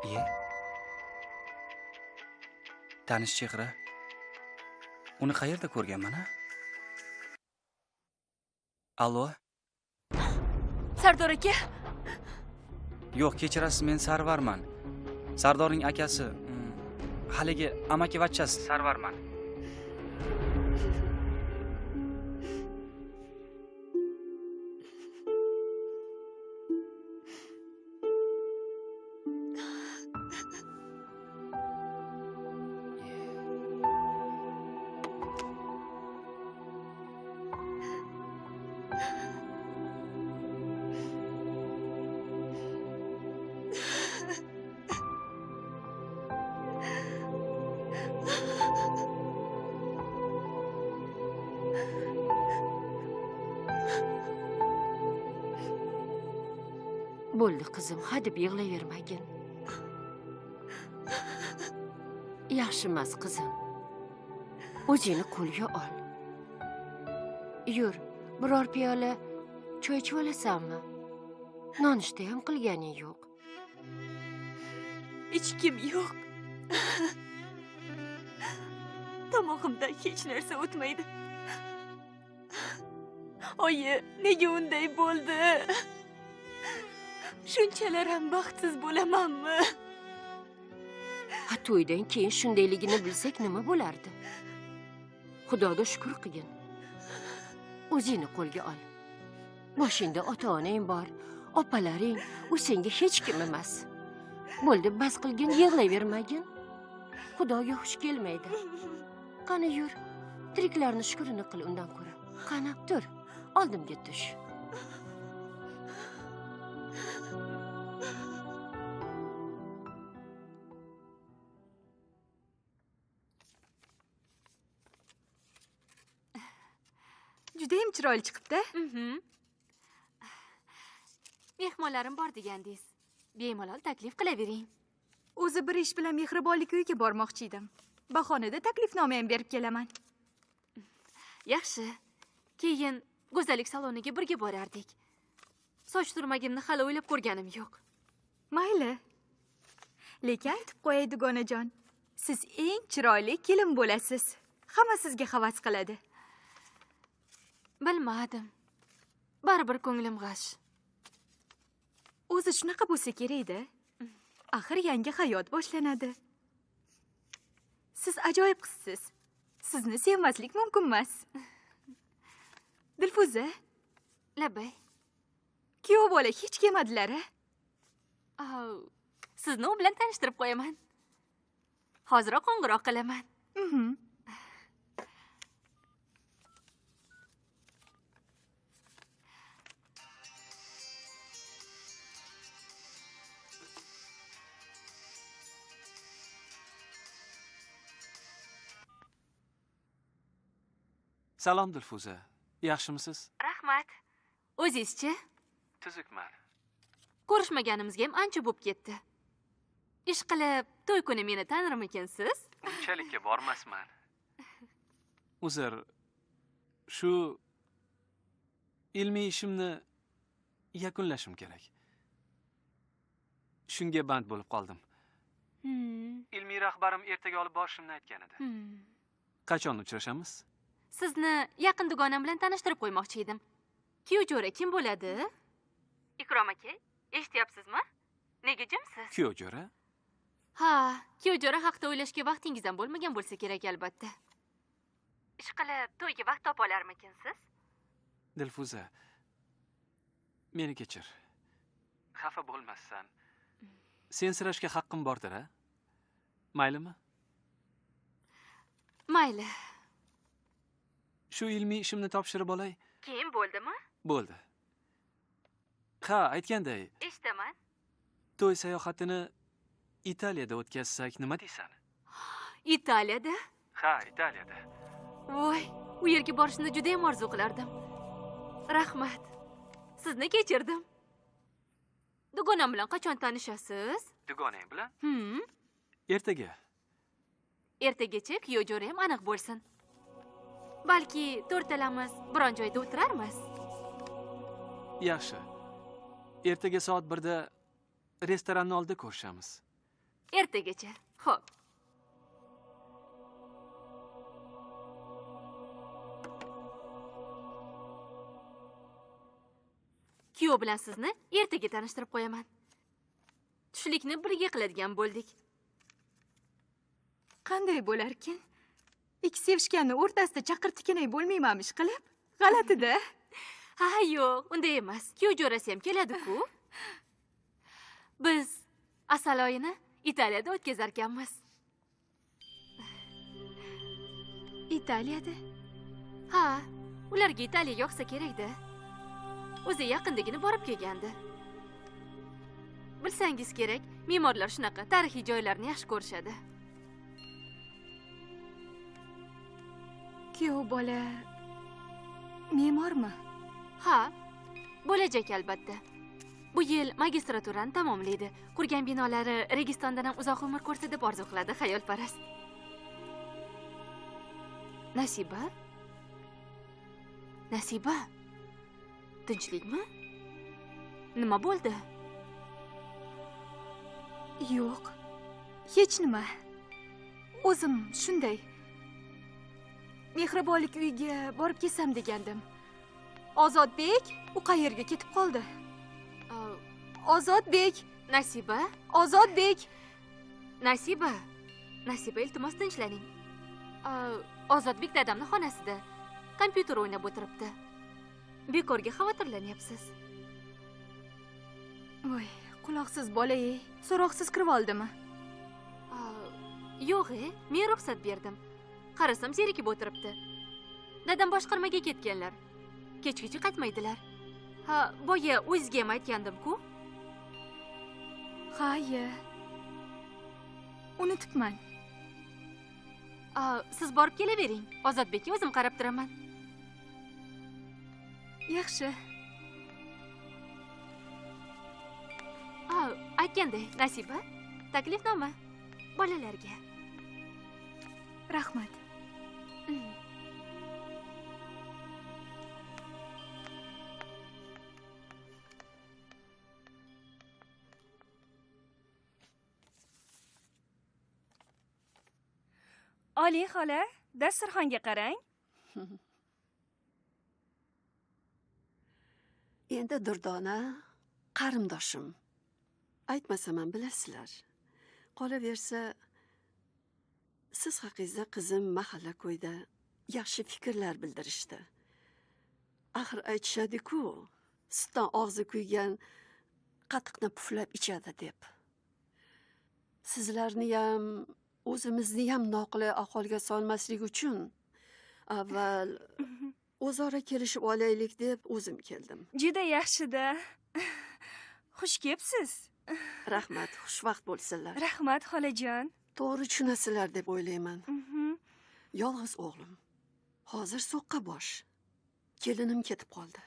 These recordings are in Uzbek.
Iye. Tanish chehra. Uni qayerda ko'rganman, a? Allo? Sardor aka. Yo'q, kechirasiz, men Sarvarman. Sardorning akasi, haligi amakivachchasi Sarvarman. Bo'ldi qizim, hadeb yig'layvermagin. Yaxshi emas qizim. O'zingni qo'lga ol. Yur, biror piyola choy ichib olasanmi? Nonushta ham qilganing yo'q. Ichkim yo'q. Tomog'imdan hech narsa o'tmaydi. Oyi, nega unday bo'ldi? Shunchalar ham baxtsiz bo'lamanmi? Ha, to'ydan keyin shundayligini bilsak nima bo'lardi? Xudoga shukr qilgin. O'zingni qo'lga ol. Boshingda ota-onang bor, opalaring, u senga hech kim emas. Bo'ldi, bas qilgin, yig'layvermagin. Xudoga xush kelmaydi. Qani yur, tiriklarni shukrini qil undan ko'ra. Qani, tur, oldimga tush. Judayam chiroyli chiqibdi. Mehmonlarim bor degandingiz. Bemalol taklif qilavering. O'zi bir ish bilan mehribonlik uyiga bormoqchi edim. Bahonada taklifnoma ham berib kelaman. Yaxshi. Keyin go'zallik saloniga birga borardik. Soch turmagimni hali o'ylab ko'rganim yo'q. Mayli. Lekin aytib qo'yay dugonajon, siz eng chiroyli kelin bo'lasiz. Hamma sizga havas qiladi. Bilmadim. Baribir ko'nglim g'ash. O'zi shunaqa bo'lsa kerak-da. Axir yangi hayot boshlanadi. Siz ajoyib qizsiz. Sizni sevmaslik mumkin emas. Dilfuza, labay. Kuyov bola hech kelmadilar-a? Sizni u bilan tanishtirib qo'yaman. Hoziroq qo'ng'iroq qilaman. Salom Dilfuza. Yaxshimisiz? Rahmat. O'zingizchi? Tuzukman. Ko'rishmaganimizga ham ancha bo'lib ketdi. Ish qilib, to'y kuni meni tanirmikinsiz? Unchalikka bormasman. Uzr, shu ilmiy ishimni yakunlashim kerak. Shunga band bo'lib qoldim. Ilmiy rahbarim ertaga olib borishimni aytgan edi. Qachon uchrashamiz? Sizni yaqin dugonam bilan tanishtirib qo'ymoqchi edim. Kuyovjo'ra kim bo'ladi? Ikrom aka, eshityapsizmi? Nega jimsiz? Kuyovjo'ra? Ha, kuyovjo'ra haqida o'ylashga vaqtingiz ham bo'lmagan bo'lsa kerak albatta. Ish qilib, to'yga vaqt topa olarmikinsiz? Dilfuza, meni kechir. Xafa bo'lmassan. Sensirashga haqqim bordir-a? Maylimi? Mayli. Shu ilmiy ishimni topshirib olay. Keyin bo'ldimi? Bo'ldi. Ha, aytganday. Eshitaman. To'y sayohatini Italiyada o'tkazsak nima deysan? Italiyada? Ha, Italiyada. Voy, u yerga borishni juda ham orzu qilardim. Rahmat. Sizni kechirdim. Dugonam bilan qachon tanishasiz? Dugonang bilan? Ertaga. Ertagacha kuyovjo'ra ham aniq bo'lsin. Balki to'rtalamiz biron joyda o'tirarmiz. Yaxshi. Ertaga soat 1da restoranning oldida ko'rishamiz. Ertagacha. Xo'p. Kuyov bilan sizni ertaga tanishtirib qo'yaman. Tushlikni birga qiladigan bo'ldik. Qanday bo'larkin? Ikki sevishganni o'rtasida chaqirtikanay bo'lmaymanmish qilib? G'alati-da. Ha, yo'q, unday emas. Kuyov jo'rasi ham keladi-ku. Biz asal oyini Italiyada o'tkazar ekanmiz. Italiyada? Ha, ularga Italiya yoqsa kerak-da. O'zi yaqindagina borib kelgandi. Bilsangiz kerak, me'morlar shunaqa tarixiy joylarni yaxshi ko'rishadi. Kuyov bola me'mormi? Ha, bo'lajak albatta. Bu yil magistraturani tamomlaydi. Qurgan binolari Registondan ham uzoq umr ko'rsa deb orzu qiladi, xayolparast. Nasiba? Nasiba? Tinchlikmi? Nima bo'ldi? Yo'q. Hech nima. O'zim shunday. Mehribonlik uyiga borib kelsam degandim. Ozodbek, u qayerga ketib qoldi? Ozodbek, Nasiba? Ozodbek. Nasiba, iltimos tinchlaning. Ozodbek dadamni xonasida kompyuter o'ynab o'tiribdi. Bekorga xavotirlanyapsiz. Voy, quloqsiz bola-ey. So'roqsiz kirib oldimi? Yo'q, men ruxsat berdim. Qarasam zerikib o'tiribdi. Dadam boshqarmaga ketganlar. Kechgacha qaytmaydilar. Ha, boya o'zizga ham aytgandim-ku. Ha-ya. Unutibman. Siz borib kelavering. Ozodbekka o'zim qarab turaman. Yaxshi. Aytganday, Nasiba, taklifnoma bolalarga. Rahmat. Oli xola, dasturxonga qarang. Endi Durdona, qarindoshim. Aytmasam ham bilasizlar. Qolaversa, siz haqingizda qizim mahalla ko'yda yaxshi fikrlar bildirishdi. Axir aytishadi-ku, sutdan og'zi kuygan qatiqni puflab ichadi deb. Sizlarni ham, o'zimizni ham noqulay ahvolga solmaslik uchun avval o'zaro kelishib olaylik deb o'zim keldim. Juda yaxshi-da. Xush kelibsiz. Rahmat, xushvaqt bo'lsinlar. Rahmat xolajon. To'g'ri tushunasizlar deb o'ylayman. Yolg'iz o'g'lim. Hozir so'qqa bosh. Kelinim ketib qoldi.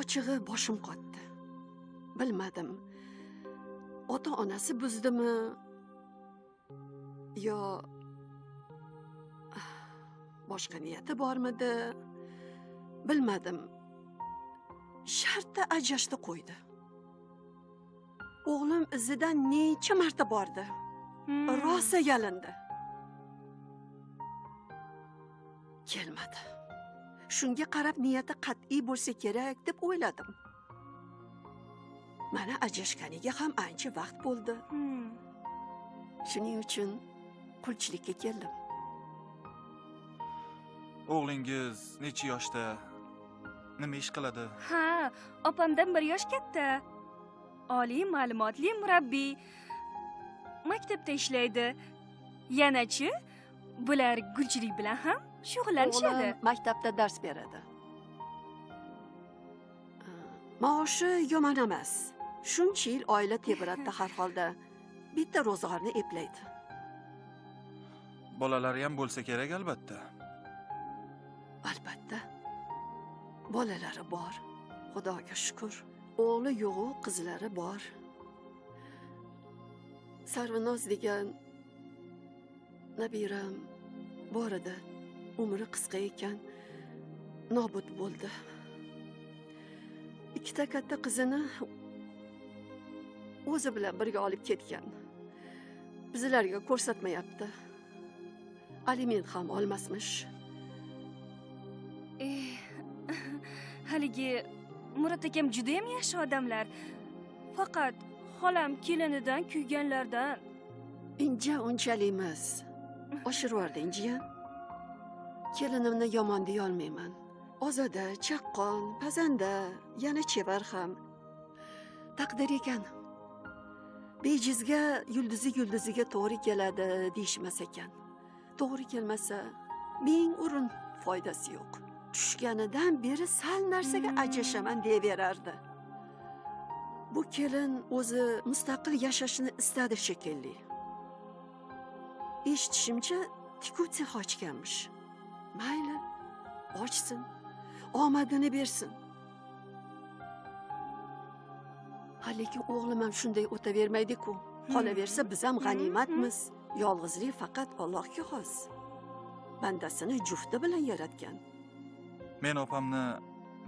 Ochig'i boshim qotdi. Bilmadim. Ota-onasi buzdimi yo boshqa niyati bormidi? Bilmadim. Shartta ajrashni qo'ydi. O'g'lim izidan necha marta bordi. Rosa yalindi. Kelmadi. Shunga qarab niyati qat'iy bo'lsa kerak deb o'yladim. Mana ajrashganiga ham ancha vaqt bo'ldi. Shuning uchun qulchilikka keldim. O'g'lingiz necha yoshda? Nima ish qiladi? Ha, opamdan 1 yosh katta. Oliy ma'lumotli murabbiy. Maktabda ishlaydi. Yana-chi, bular gulchilik bilan ham shug'ullanishadi. O'g'lim maktabda dars beradi. Maoshi yomon emas. Shuncha yil oila tebiratda har holda bitta ro'zg'orni eplaydi. Bolalari ham bo'lsa kerak albatta. Albatta. Bolalari bor. Xudoga shukr. O'g'li yo'q, qizlari bor. Sarvinoz degan nabiram bor edi. Umri qisqa ekan, nobud bo'ldi. 2 katta qizini o'zi bilan birga olib ketgan. Bizlarga ko'rsatmayapti. Aliment ham olmasmish. Haligi Murat akam juda ham yaxshi odamlar. Faqat xolam kelinidan kuyganlardan. Inja unchalikmas. Oshirib yubording, jiyan. Kelinimni yomon deya olmayman. Ozoda, chaqqon, pazanda, yana chevar ham. Taqdir ekan. Bejizga yuldiziga to'g'ri keladi deyishmas ekan. To'g'ri kelmasa, ming urin foydasi yo'q. Tushganidan beri sal narsaga ajrashaman deyaverardi. Bu kelin o'zi mustaqil yashashni istadi shekilli. Eshitishimcha, tikuv sex ochganmish. Mayli, ochsin, omadini bersin. Lekin o'g'lim ham shunday o'tavermaydi-ku. Qolaversa biz ham g'animatmiz. Yolg'izlik faqat Allohga xos. Bandasini jufti bilan yaratgan. Men opamni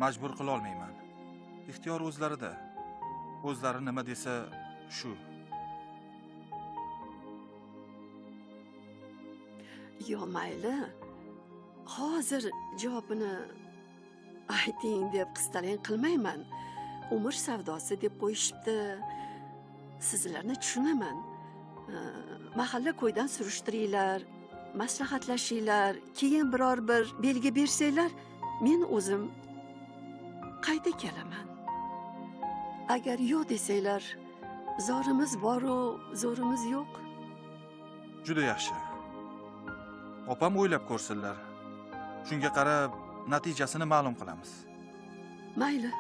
majbur qila olmayman. Ixtiyor o'zlarida. O'zlari nima desa shu. Yo mayli. Hozir javobini ayting deb qistalang qilmayman. Umr savdosi deb qo'yishibdi. Sizlarni tushunaman. Mahalla ko'ydan surishtiringlar, maslahatlashinglar, keyin biror bir belgi bersanglar, men o'zim qayta kelaman. Agar yo'q desanglar, zorimiz bor-u, zo'rimiz yo'q. Juda yaxshi. Opam o'ylab ko'rsinlar. Shunga qarab natijasini ma'lum qilamiz. Mayli.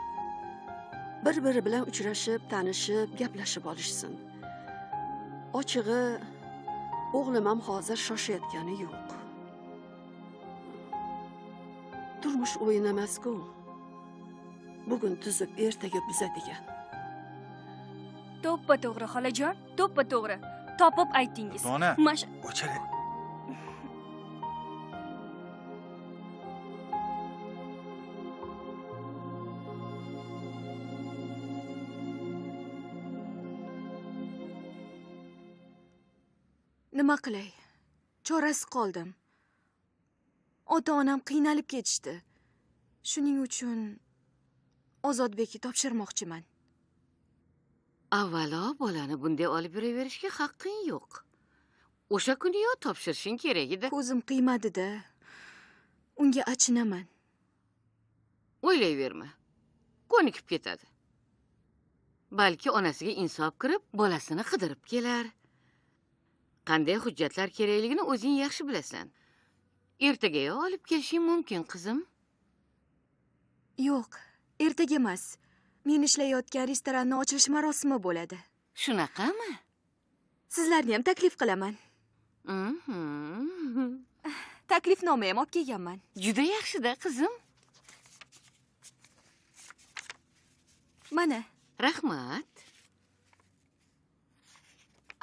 Bir-biri bilan uchrashib, tanishib, gaplashib olishsin. Ochig'i, o'g'lim ham hozir shoshayotgani yo'q. Turmush o'yin emas-ku. Bugun tuzib, ertaga buzadigan. To'ppa to'g'ri xolajon, to'ppa to'g'ri. Topib aytingiz. Dona, o'chir. Nima qilay? Chorasi qoldim. Ota-onam qiynalib ketishdi. Shuning uchun Ozodbekka topshirmoqchiman. Avvalo bolani bunday olib yuraverishga haqqing yo'q. O'sha kuniyoq topshirishing kerak edi. Ko'zim qiymadi-da. Unga achinaman. O'ylayverma. Ko'nikib ketadi. Balki onasiga insof kirib, bolasini qidirib kelar. Qanday hujjatlar kerakligini o'zing yaxshi bilasan. Ertagayoq olib kelishing mumkin, qizim. Yo'q, ertaga emas. Men ishlayotgan restoranning ochilish marosimi bo'ladi. Shunaqami? Sizlarni ham taklif qilaman. Taklifnoma ham olib kelganman. Juda yaxshi-da, qizim. Mana, Rahmat.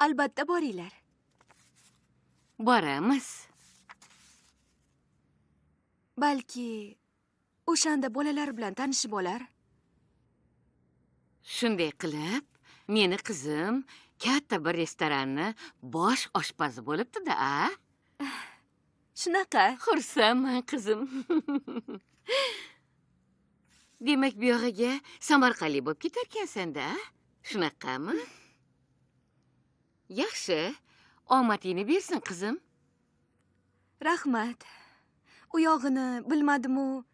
albatta boringlar. Boramiz. Balki o'shanda bolalar bilan tanishib olar. Shunday qilib, meni qizim katta bir restoranni bosh oshpazi bo'libdi-da, a? Shunaqa. Xursandman, qizim. Demak, bu yog'iga Samarqandlik bo'lib ketarkansan-da, shunaqami? Yaxshi, omadingni bersin, qizim. Rahmat. U yog'ini bilmadim-u.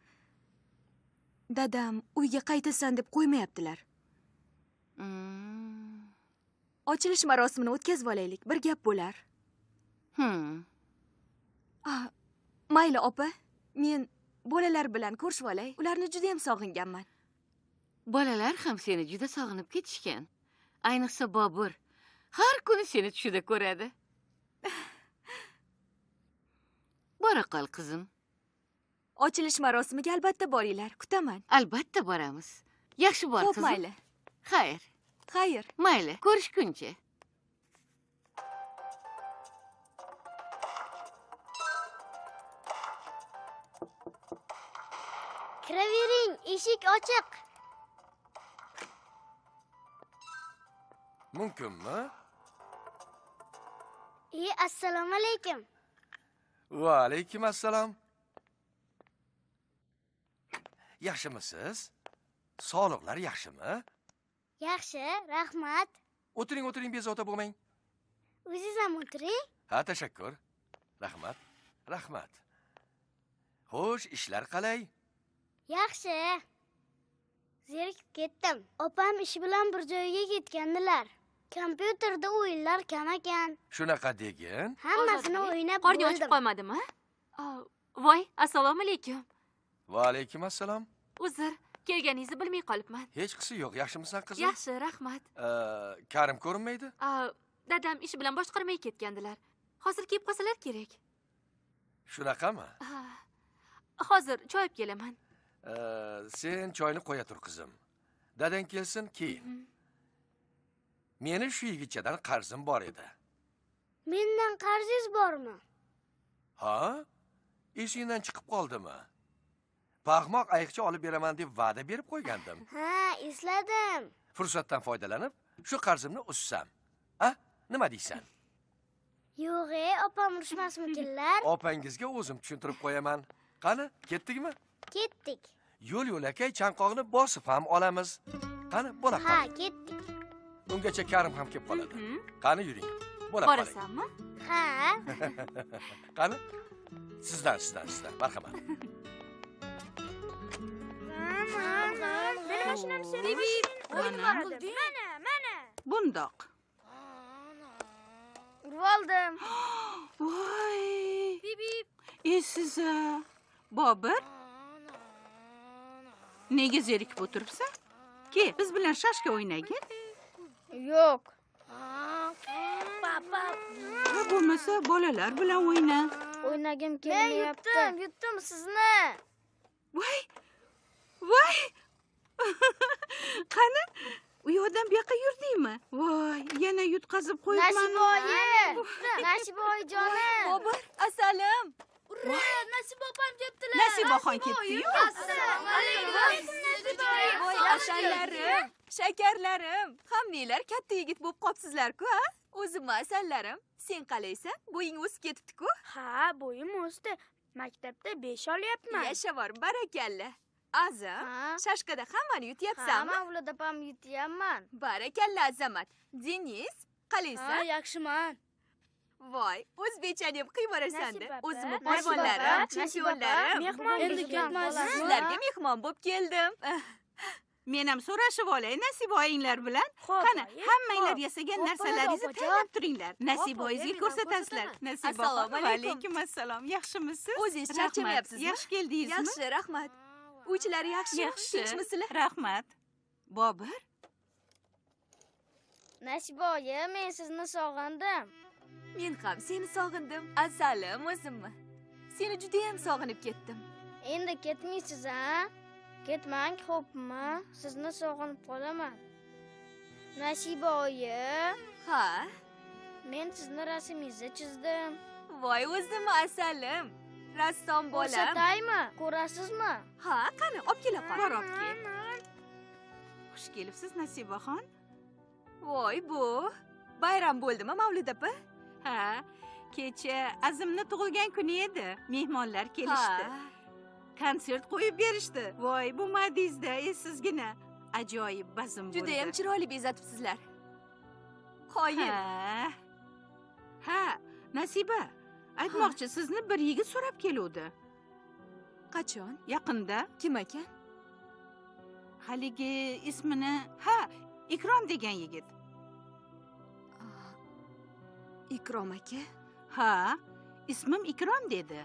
Dadam uyga qaytasan deb qo'ymayaptilar. Ochilish marosimini o'tkazib olaylik, bir gap bo'lar. Mayli opa, men bolalar bilan ko'rishib olay. Ularni juda ham sog'inganman. Bolalar ham seni juda sog'inib ketishgan. Ayniqsa Bobur. Har kuni seni tushida ko'radi. Bora qol, qizim. Ochilish marosimiga albatta boringlar, kutaman. Albatta boramiz. Yaxshi bor, qizim. Xo'p, mayli. Xayr. Xayr. Mayli, ko'rishguncha. Kiravering, eshik ochiq. Mumkinmi? Assalomu alaykum. Va alaykum assalom. Yaxshimisiz? Sog'liqlar yaxshimi? Yaxshi, rahmat. O'tiring, bezovta bo'lmang. O'zingiz ham o'tiring. Ha, tashakkur. Rahmat. Xo'sh, ishlar qalay? Yaxshi. Zerikib ketdim. Opam ish bilan bir joyga ketgandilar. Kompyuterda o'yinlar kam ekan. Shunaqa degin? Hammasini o'ynab qorni ochib bo'ldim. qolmadimi? Voy, assalomu alaykum. Va alaykum assalom. Uzr, kelganingizni bilmay qolibman. Hech qisi yo'q. Yaxshimisan qizim? Yaxshi, rahmat. Karim ko'rinmaydi? Dadam ish bilan boshqarmay ketgandilar. Hozir kelib qolsalar kerak. Shunaqami? Hozir choy olib kelaman. Sen choyni qo'ya tur qizim. Dadang kelsin keyin. Meni shu yigitchadan qarzim bor edi. Mendan qarzingiz bormi? Ha? Esingdan chiqib qoldimi? Paxmoq ayiqcha olib beraman deb va'da berib qo'ygandim. Ha, esladim. Fursatdan foydalanib, shu qarzimni ussam. Ha? Nima deysan? Yo'q, opam urishmasmikinlar? Opangizga o'zim tushuntirib qo'yaman. Qani, ketdikmi? Ketdik. Yo'l-yo'lakay chanqoqni bosib ham olamiz. Qani, bo'la Ha, qoling. ketdik. Ungacha Karim ham kelib qoladi. Qani yuring. Bo'la qoling. Borasanmi? Ha. Qani? Sizdan. Marhamat. Meni mashinamni sevib, mana. Bundoq. Urib oldim. Voy. Bip. Esiz. Bobur. Nega zerikib o'tiribsan? Ke, biz bilan shashka o'ynagin. Yo'q. Papa. Va bo'lmasa bolalar bilan o'yna. O'ynagim kelmayapti. Men yutdim sizni. Voy. Qani? U yoqdan bu yoqqa yurdingmi? Voy, yana yutqazib qo'yibman. Nasiboyjonim. Bobur, assalom. Ura, Nasib opam debdilar. Nasibaxon ketdi-yu. Assalomu alaykum. Voy, asallarim, shakarlarim. Hammalar katta yigit bo'lib qopsizlar-ku, ha? O'zim asallarim. Sen qalaysan? Bo'ying o'sib ketibdi-ku. Ha, bo'yim o'sdi. Maktabda 5 olyapman. Yashavor, barakalla. Azam, Ha. shashkada hammani Ha, yutyapsanmi? Mavlud opam yutyapman. Barakalla, Azamat. Deniz, qalaysan? Yaxshiman. Voy, o'zbekchani ham qiyborasan-da. Nasib opa. O'zimni Nasib polvonlarim, opa. chempionlarim. Mehmon Endi ketmaysizmi? Sizlarga mehmon bo'lib keldim. Men ham so'rashib olay Nasiboyinglar bilan. Xo'p, Qani, oyi, hammanglar xo'p. yasagan Xo'p, narsalaringizni opajon. tanlab turinglar. Nasiboyingizga men ko'rsatarsizlar. ko'rsataman. Nasibaxon, Assalomu va alaykum. alaykum assalom. Yaxshimisiz? O'zingiz Rahmat. charchamayapsizmi? Yaxshi keldingizmi? Yaxshi, rahmat. Uychilar yaxshimi? Yaxshi. Tinchmisizlar? Rahmat. Bobur, Nasiboyi, men sizni sog'indim. Men ham seni sog'indim. Asalim, o'zimmi? Seni juda ham sog'inib ketdim. Endi ketmaysiz, ha? Ketmang, xo'pmi? Sizni sog'inib qolaman. Nasiboyi, Ha? men sizni rasmingizni chizdim. Voy, o'zimmi asalim? Rassom bolam. Ko'rsataymi? Ko'rasizmi? Ha, qani, olib kela qol. bor olib kel. Xush kelibsiz Nasibaxon. Voy, bu bayram bo'ldimi, Mavlud opa? Ha, kecha Azimni tug'ilgan kuni edi. Mehmonlar kelishdi. Konsert qo'yib berishdi. Voy, bu madizda esizgina. Ajoyib bazm bo'ldi. Juda ham chiroyli bezatibsizlar. Qoyil. Ha, Nasiba, aytmoqchi, sizni bir yigit so'rab keluvdi. Qachon? Yaqinda. Kim ekan? Haligi ismini, ha, Ikrom degan yigit. Ikrom aka. Ha, ismim Ikrom dedi.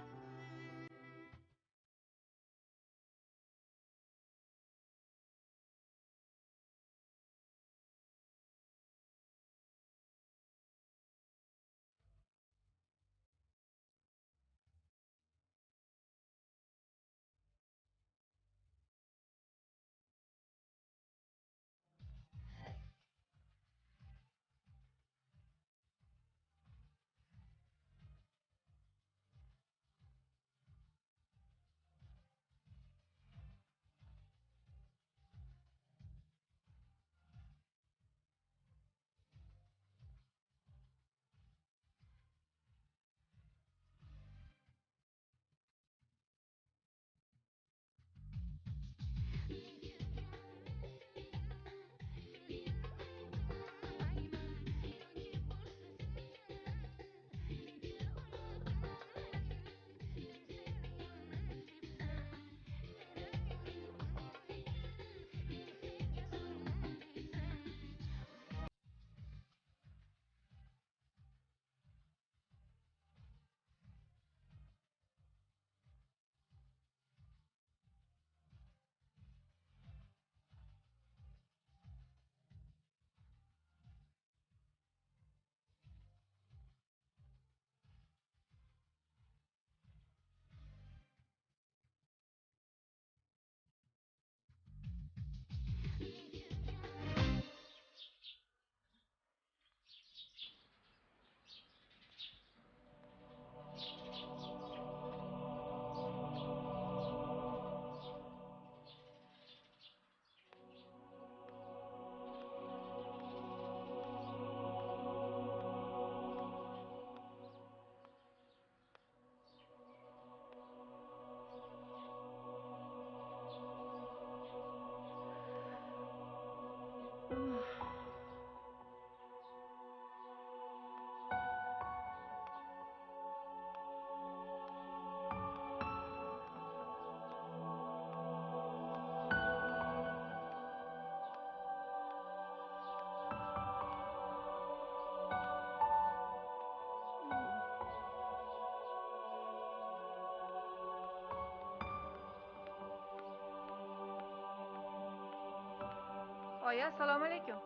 Oyi, assalomu alaykum.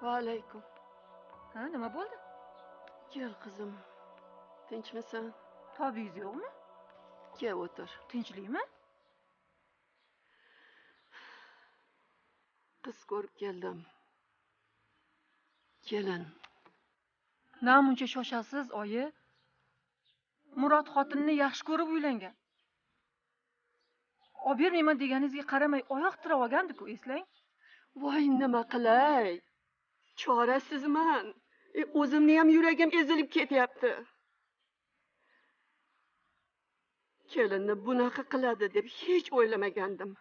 Va alaykum. Ha, nima bo'ldi? Kel qizim. Tinchmisan? Tobingiz yo'qmi? Kel o'tir. Tinchlikmi? Qiz ko'rib keldim. Kelin. Namuncha shoshasiz, oyi. Murod xotinni yaxshi ko'rib uylangan. Olib bermayman deganingizga qaramay oyoq tirab olgandiku, eslang. Voy, nima qilay? Chorasizman. O'zimni ham yuragim ezilib ketyapti. Kelinni bunaqa qiladi deb hech o'ylamagandim.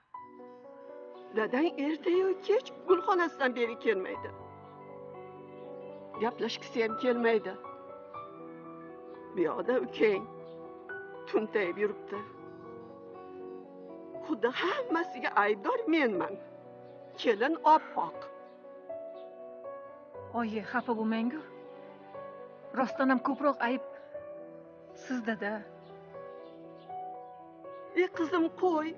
Dadang ertayu kech gulxonasidan beri kelmaydi. Gaplashgisi ham kelmaydi. Bu yoqda ukang tuntayib yuribdi. Xuddi hammasiga aybdor menman. Kelin oppoq. Oyi, xafa bo'lmang-ku. Rostdan ham ko'proq ayb sizda-da. Qizim, qo'y.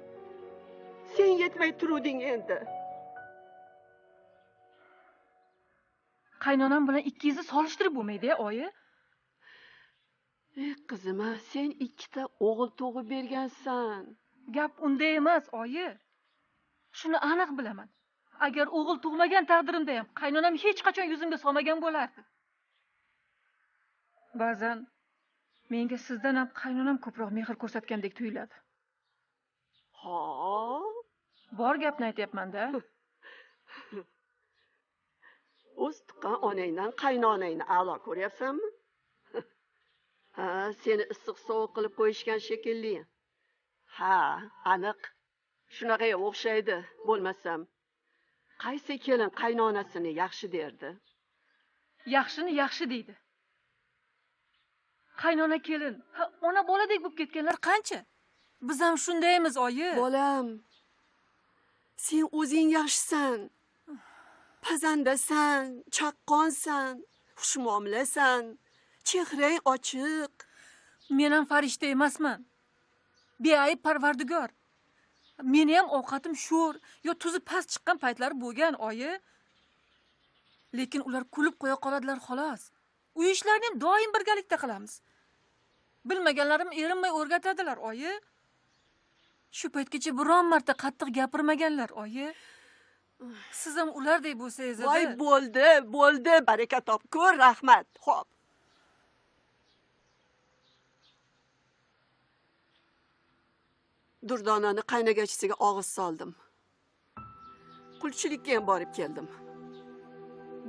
Sen yetmay turuding endi. Qaynonam bilan ikkingizni solishtirib bo'lmaydi-ya, oyi. Qizim, sen ikkita o'g'il tug'ib bergansan. Gap unda emas, oyi. Shuni aniq bilaman. Agar o'g'il tug'magan taqdirimda ham qaynonam hech qachon yuzimga solmagan bo'lardi. Ba'zan menga sizdan ham qaynonam ko'proq mehr ko'rsatgandek tuyuladi. Ha? Bor gapni aytyapman-da. O'z tuqqan onangdan qaynonangni a'lo ko'ryapsanmi? Ha, seni issiq sovuq qilib qo'yishgan shekilli. Ha, aniq. Shunaqa o'xshaydi. Bo'lmasam, qaysi kelin qaynonasini yaxshi derdi? Yaxshini yaxshi deydi. Qaynona kelin, ona boladek bo'lib ketganlar qancha? Biz ham shundaymiz, oyi. Bolam, sen o'zing yaxshisan. Pazandasan, chaqqonsan, xushmuomalasan, chehrang ochiq. Men ham farishta emasman. Beayb Parvardigor. Meni ham ovqatim sho'r yo tuzi past chiqqan paytlari bo'lgan, oyi. Lekin ular kulib qo'ya qoladilar xolos. Uy ishlarini ham doim birgalikda qilamiz. Bilmaganlarim erinmay o'rgatadilar, oyi. Shu paytgacha biron marta qattiq gapirmaganlar, oyi. Siz ham ulardek bo'lsangiz edi. Voy, bo'ldi. Baraka top-ku, rahmat. Xo'p. Durdonani qaynagachisiga og'iz soldim. Qulchilikka ham borib keldim.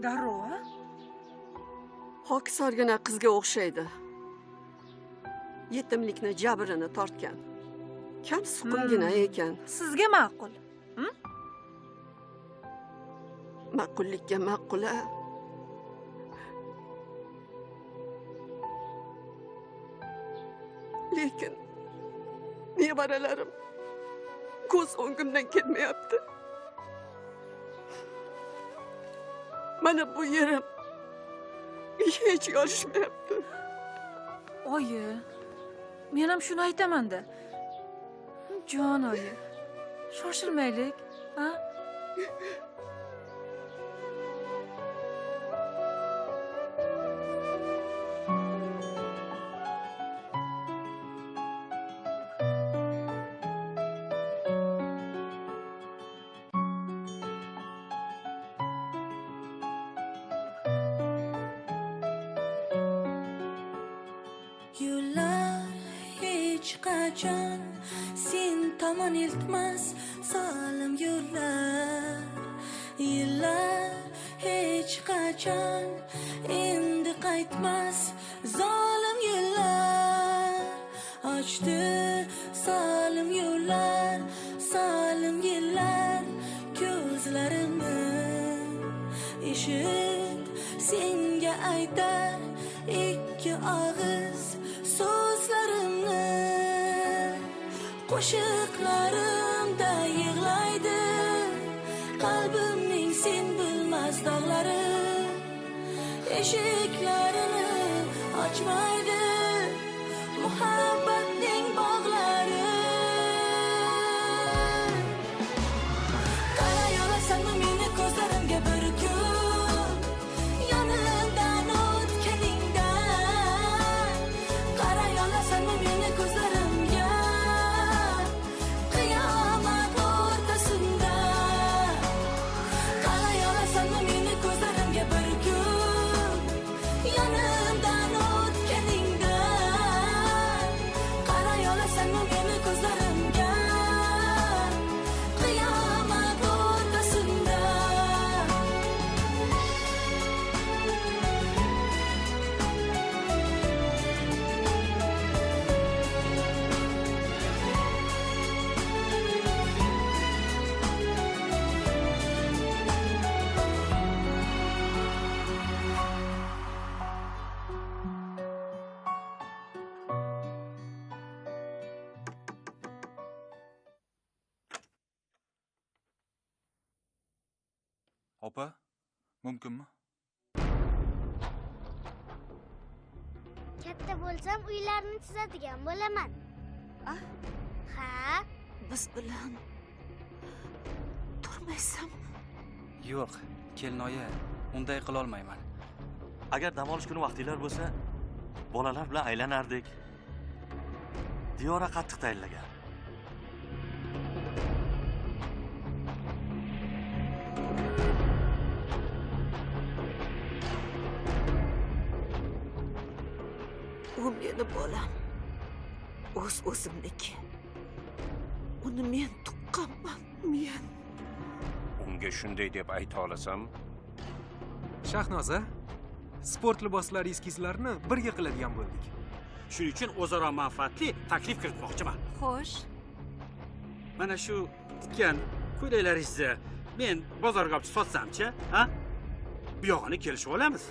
Darrov, a? Hokisorgina qizga o'xshaydi. Yetimlikni jabrini tortgan. Kam suqumgina ekan. Sizga ma'qul. Ma'qullikka ma'qula. Lekin nevaralarim ko'z o'ngimdan ketmayapti. Mana bu yerim hech yorishmayapti. Oyi, men ham shuni aytaman-da. Jon oyi, shoshilmaylik, ha? Yullar hech qachon sen tomon iltmas solim yullar. Yillar hech qachon endi qaytmas zolim yillar. Ochdi solim yillar ko'zlar qo'shiq senga aytar ikki og'iz so'zlarimni qo'shiqlarimda yig'laydi qalbimning sen bilmas dog'lari eshiklarini ochmaydi muhabbatning bog'lari qaray olasanmi meni ko'zlarimga bir kun yonimdan o'tganingda qaray olasanmi meni ko'zlarimga qiyomat o'rtasida qaray olasanmi meni ko'zlarimga bir kun yonimdan o'tganingda qaray olasanmi meni ko'zlarimga qiyomat o'rtasida Opa, mumkinmi? Katta bo'lsam uylarni chizadigan bo'laman. Ha? Biz bilan turmaysanmi? Yo'q, kelinoyi, unday qila olmayman. Agar dam olish kuni vaqtinglar bo'lsa, bolalar bilan aylanardik. Diyora qattiq tayinlagan. U meni bolam. O'zimniki. Uni men tuqqanman, men. Unga shunday deb ayta olasam, Shahnoza, sport liboslari eskizlarini birga qiladigan bo'ldik. Shuning uchun o'zaro manfaatli taklif kiritmoqchiman. Xo'sh. Mana shu tikkan ko'ylaklaringizni men bozorga olib sotsam-chi, ha? Bu yog'ini kelishib olamiz.